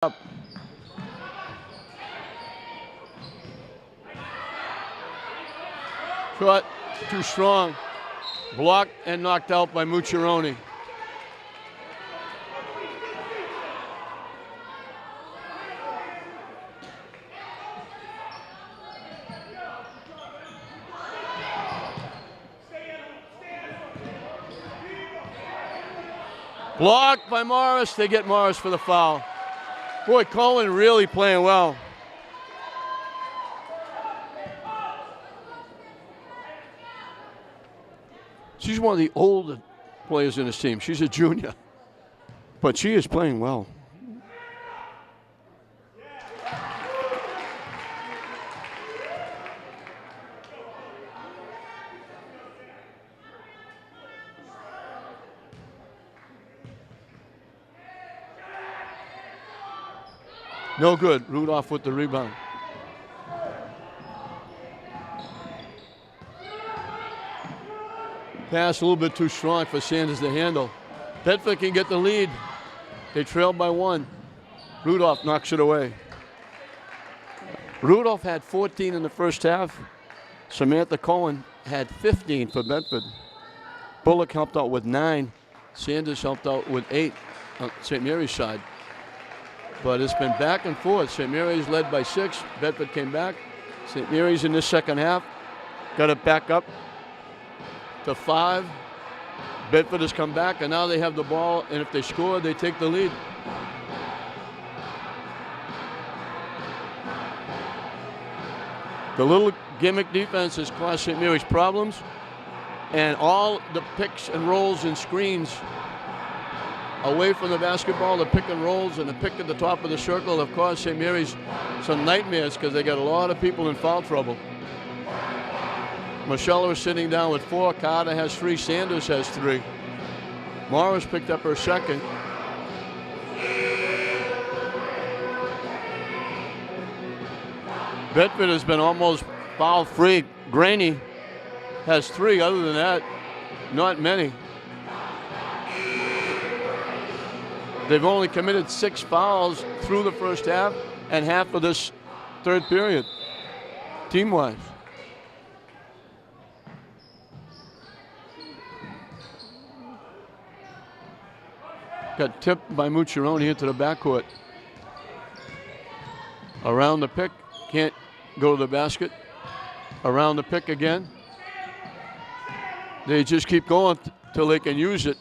up. Shot too strong. Blocked and knocked out by Mucciarone. Blocked by Morris. They get Morris for the foul. Boy, Cohen really playing well. She's one of the older players in this team. She's a junior, but she is playing well. No good. Rudolph with the rebound. Pass a little bit too strong for Sanders to handle. Bedford can get the lead. They trail by 1. Rudolph knocks it away. Rudolph had 14 in the first half. Samantha Cohen had 15 for Bedford. Bullock helped out with 9. Sanders helped out with 8 on St. Mary's side. But it's been back and forth. St. Mary's led by 6. Bedford came back. St. Mary's in this second half got it back up to 5. Bedford has come back, and now they have the ball, and if they score, they take the lead. The little gimmick defense has caused St. Mary's problems, and all the picks and rolls and screens away from the basketball, the pick and rolls and the pick at the top of the circle have caused St. Mary's some nightmares because they got a lot of people in foul trouble. Michelle is sitting down with 4. Carter has 3. Sanders has 3. Morris picked up her second. Bedford has been almost foul-free. Graney has 3. Other than that, not many. They've only committed 6 fouls through the first half and half of this third period, team-wise. Got tipped by Mucciarone into the backcourt. Around the pick, can't go to the basket. Around the pick again. They just keep going till they can use it.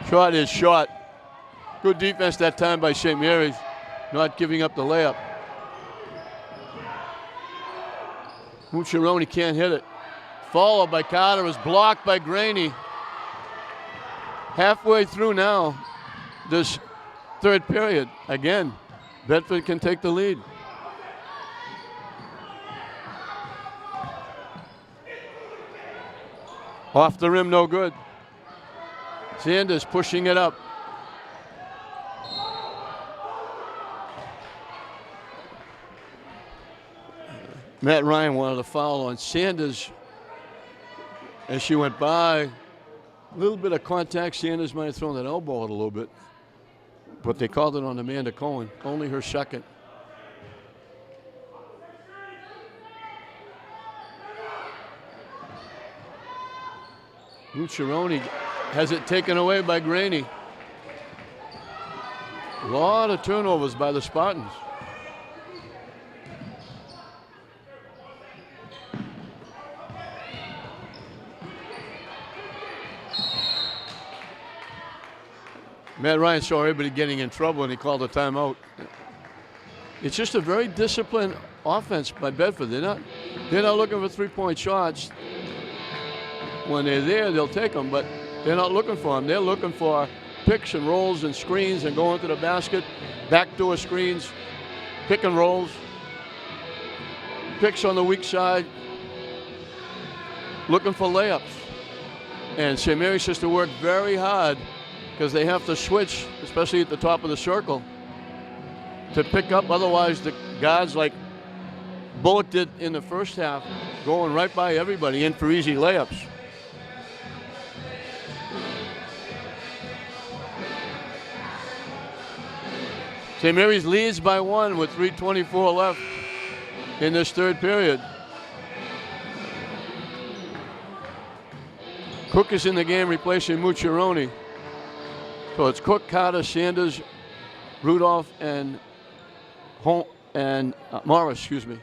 Shot is shot. Good defense that time by St. Mary's, not giving up the layup. Mucciarone can't hit it. Followed by Carter, is blocked by Graney. Halfway through now, this third period. Again, Bedford can take the lead. Off the rim, no good. Sanders pushing it up. Matt Ryan wanted a foul on Sanders as she went by. A little bit of contact. Sanders might have thrown that elbow out a little bit, but they called it on Amanda Cohen. Only her second. Mucciarone has it taken away by Graney. A lot of turnovers by the Spartans. Matt Ryan saw everybody getting in trouble and he called a timeout. It's just a very disciplined offense by Bedford. They're not looking for three-point shots. When they're there, they'll take them, but they're not looking for them. They're looking for picks and rolls and screens and going to the basket, backdoor screens, pick and rolls, picks on the weak side, looking for layups. And St. Mary's has to work very hard because they have to switch, especially at the top of the circle, to pick up. Otherwise, the guards like Bullock did in the first half, going right by everybody in for easy layups. St. Mary's leads by 1 with 3:24 left in this third period. Cook is in the game replacing Mucciarone. So it's Cook, Carter, Sanders, Rudolph, and Morris, excuse me.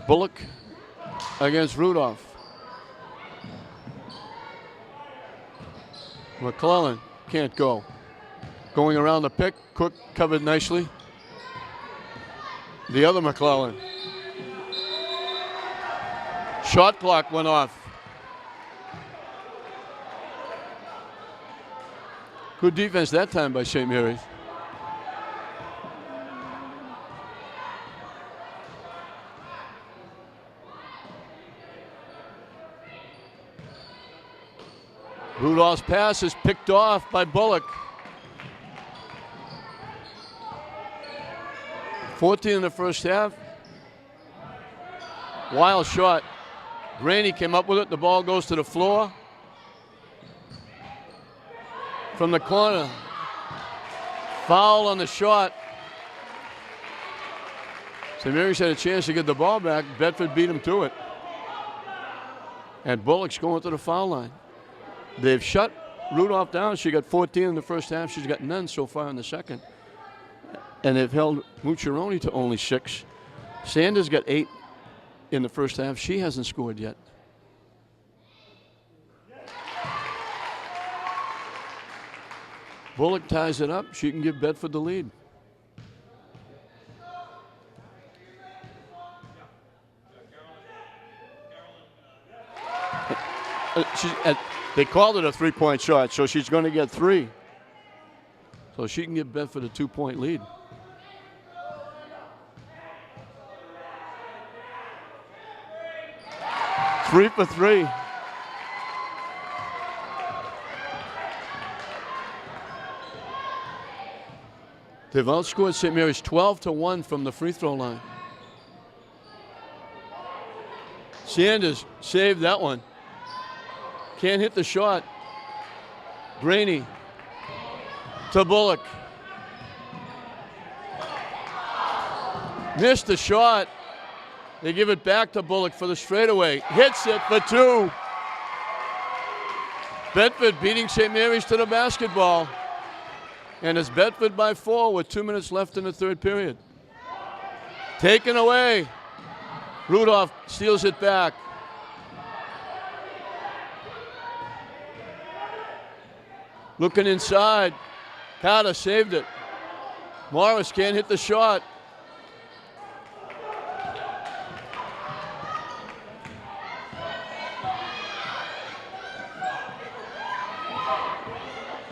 Bullock against Rudolph. McClellan can't go. Going around the pick, Cook covered nicely. The other McClellan. Shot clock went off. Good defense that time by St. Mary's. Rudolph's pass is picked off by Bullock. 14 in the first half. Wild shot. Graney came up with it. The ball goes to the floor. From the corner. Foul on the shot. St. Mary's had a chance to get the ball back. Bedford beat him to it. And Bullock's going to the foul line. They've shut Rudolph down. She got 14 in the first half. She's got none so far in the second. And they've held Mucciarone to only 6. Sanders got 8 in the first half. She hasn't scored yet. Bullock ties it up. She can give Bedford the lead. They called it a 3-point shot, so she's going to get 3. So she can give Bedford a 2-point lead. Three for 3. They've outscored St. Mary's 12-1 from the free throw line. Sanders saved that one. Can't hit the shot. Graney to Bullock. Missed the shot. They give it back to Bullock for the straightaway. Hits it for 2. Bedford beating St. Mary's to the basketball. And it's Bedford by 4 with 2 minutes left in the third period. Taken away. Rudolph steals it back. Looking inside. Carter saved it. Morris can't hit the shot.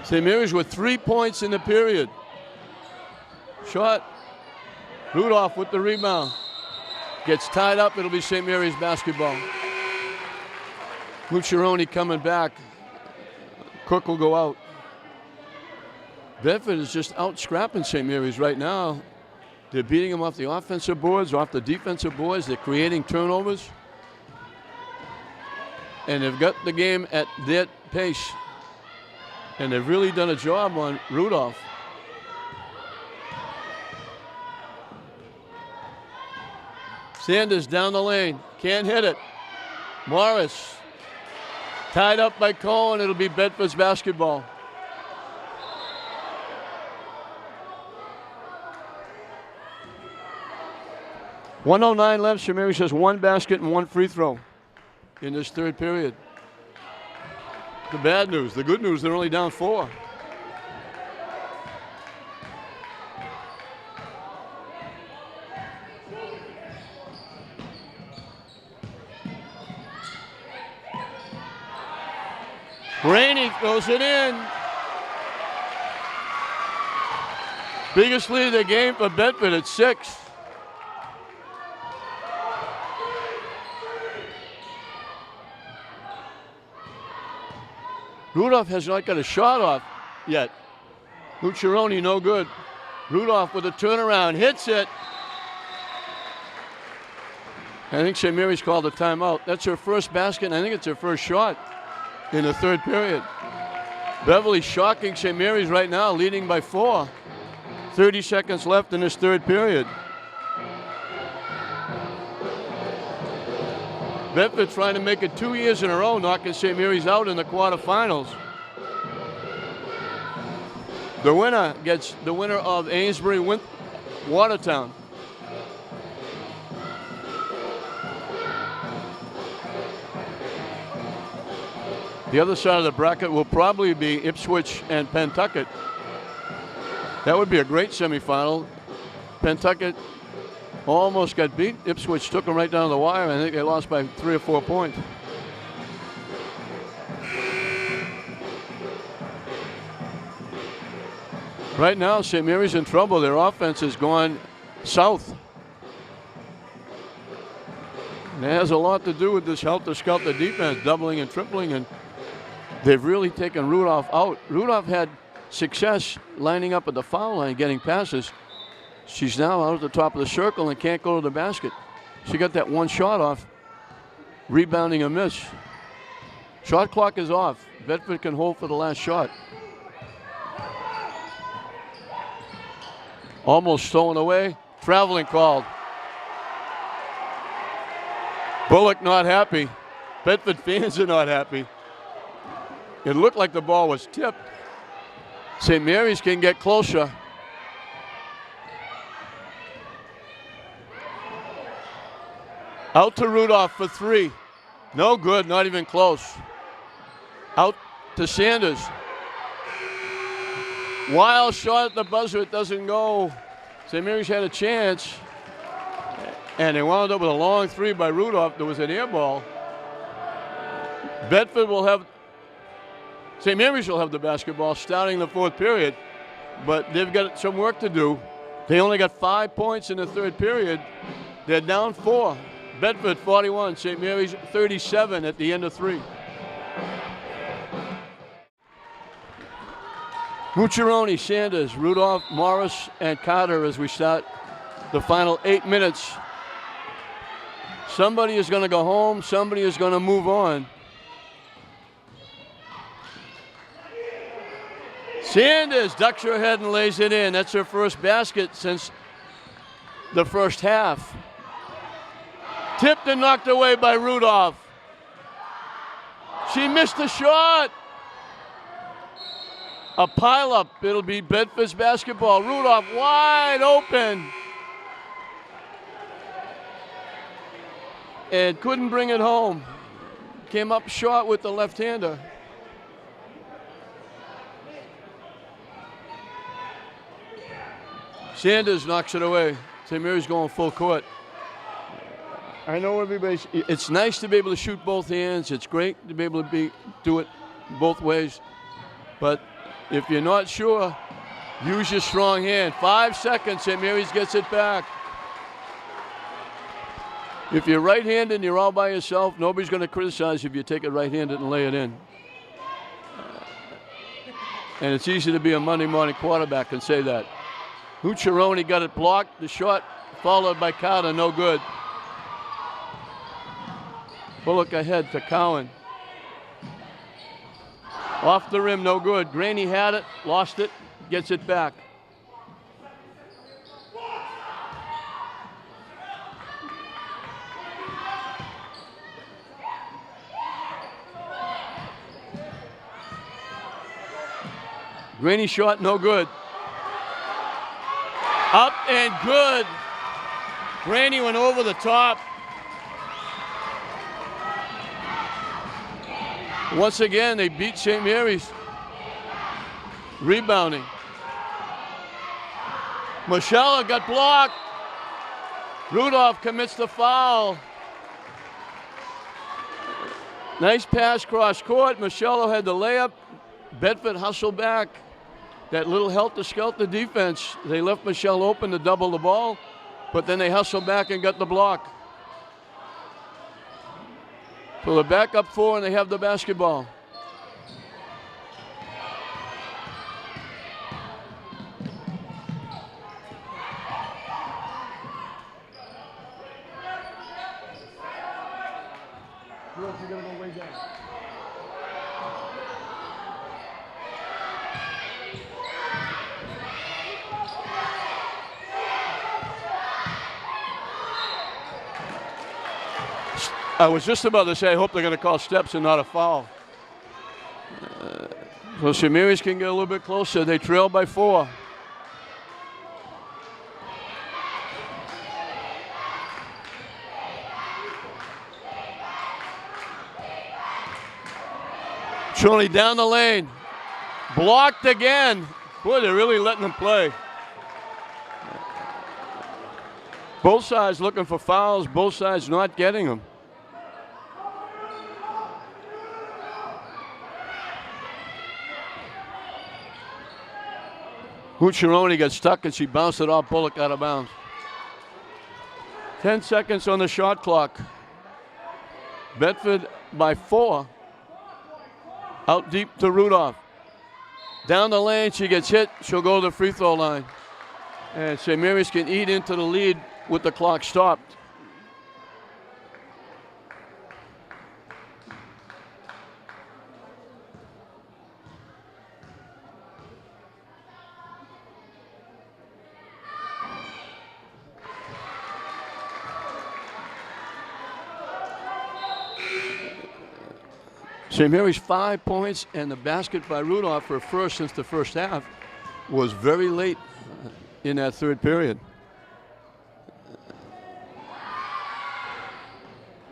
St. Mary's with 3 points in the period. Shot. Rudolph with the rebound. Gets tied up. It'll be St. Mary's basketball. Mucciarone coming back. Cook will go out. Bedford is just out scrapping St. Mary's right now. They're beating them off the offensive boards, off the defensive boards. They're creating turnovers. And they've got the game at their pace. And they've really done a job on Rudolph. Sanders down the lane. Can't hit it. Morris. Tied up by Cohen. It'll be Bedford's basketball. .109 left. St. Mary's has 1 basket and 1 free throw in this third period. The bad news. The good news, they're only down 4. Graney throws it in. Biggest lead of the game for Bedford at 6. Rudolph has not got a shot off yet. Mucciarone no good. Rudolph with a turnaround, hits it. I think St. Mary's called a timeout. That's her first basket, and I think it's her first shot. in the third period. Beverly shocking St. Mary's right now, leading by 4. 30 seconds left in this third period. Bedford trying to make it 2 years in a row, knocking St. Mary's out in the quarterfinals. The winner gets the winner of Amesbury Watertown. The other side of the bracket will probably be Ipswich and Pentucket. That would be a great semifinal. Pentucket almost got beat. Ipswich took them right down to the wire. I think they lost by 3 or 4 points. Right now, St. Mary's in trouble. Their offense has gone south. And it has a lot to do with this helter-skelter defense, doubling and tripling, and they've really taken Rudolph out. Rudolph had success lining up at the foul line, getting passes. She's now out at the top of the circle and can't go to the basket. She got that one shot off, rebounding a miss. Shot clock is off. Bedford can hold for the last shot. Almost stolen away. Traveling called. Bullock not happy. Bedford fans are not happy. It looked like the ball was tipped. St. Mary's can get closer. Out to Rudolph for 3. No good, not even close. Out to Sanders. Wild shot at the buzzer, it doesn't go. St. Mary's had a chance, and they wound up with a long 3 by Rudolph. There was an air ball. Bedford will have, St. Mary's will have the basketball starting the 4th period, but they've got some work to do. They only got 5 points in the 3rd period. They're down 4. Bedford 41, St. Mary's 37 at the end of 3. Mucciaroni, Sanders, Rudolph, Morris, and Carter as we start the final 8 minutes. Somebody is going to go home. Somebody is going to move on. Sanders ducks her head and lays it in. That's her first basket since the first half. Tipped and knocked away by Rudolph. She missed the shot. A pileup. It'll be Bedford's basketball. Rudolph wide open. And couldn't bring it home. Came up short with the left-hander. Sanders knocks it away. St. Mary's going full court. I know everybody's, it's nice to be able to shoot both hands. It's great to be able to do it both ways. But if you're not sure, use your strong hand. 5 seconds, St. Mary's gets it back. If you're right-handed and you're all by yourself, nobody's going to criticize if you take it right-handed and lay it in. And it's easy to be a Monday morning quarterback and say that. Mucciaroni got it blocked. The shot followed by Carter, no good. Bullock ahead to Cowan. Off the rim, no good. Graney had it, lost it, gets it back. Graney shot, no good. Up and good. Graney went over the top. Once again, they beat St. Mary's. Rebounding. Michelle got blocked. Rudolph commits the foul. Nice pass cross court. Michelle had the layup. Bedford hustled back. That little helter-skelter defense. They left Michelle open to double the ball, but then they hustled back and got the block. So they're back up 4 and they have the basketball. I was just about to say, I hope they're going to call steps and not a foul. So St. Mary's can get a little bit closer. They trail by 4. Troney down the lane. Blocked again. Boy, they're really letting them play. Both sides looking for fouls, both sides not getting them. Hucharoni got stuck and she bounced it off Bullock out of bounds. 10 seconds on the shot clock. Bedford by 4. Out deep to Rudolph. Down the lane, she gets hit. She'll go to the free throw line. And St. Mary's can eat into the lead with the clock stopped. St. Mary's 5 points, and the basket by Rudolph, her first since the first half, was very late in that third period.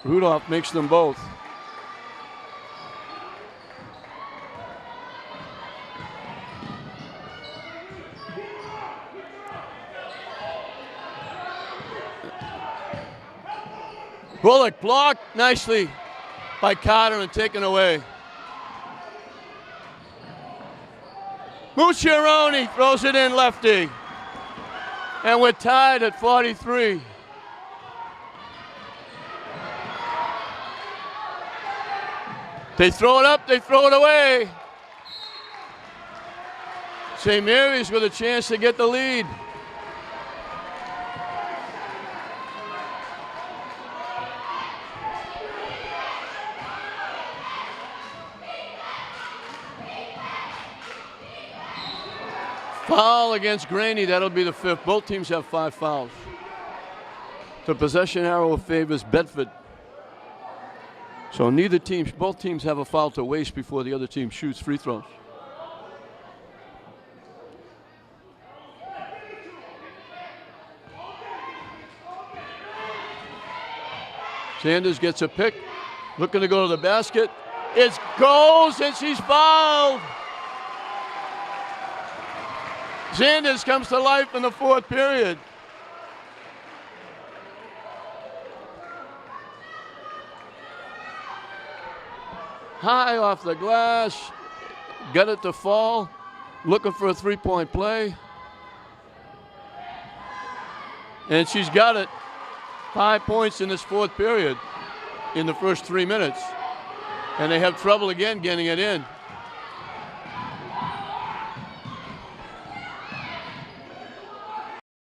Rudolph makes them both. Bullock blocked nicely by Carter and taken away. Mucciaroni throws it in lefty. And we're tied at 43. They throw it up, they throw it away. St. Mary's with a chance to get the lead. Foul against Graney, that'll be the 5th. Both teams have 5 fouls. The possession arrow favors Bedford. So both teams have a foul to waste before the other team shoots free throws. Sanders gets a pick, looking to go to the basket. It goes and she's fouled. Sanders comes to life in the 4th period. High off the glass, got it to fall, looking for a 3-point play. And she's got it. 5 points in this 4th period in the first 3 minutes. And they have trouble again getting it in.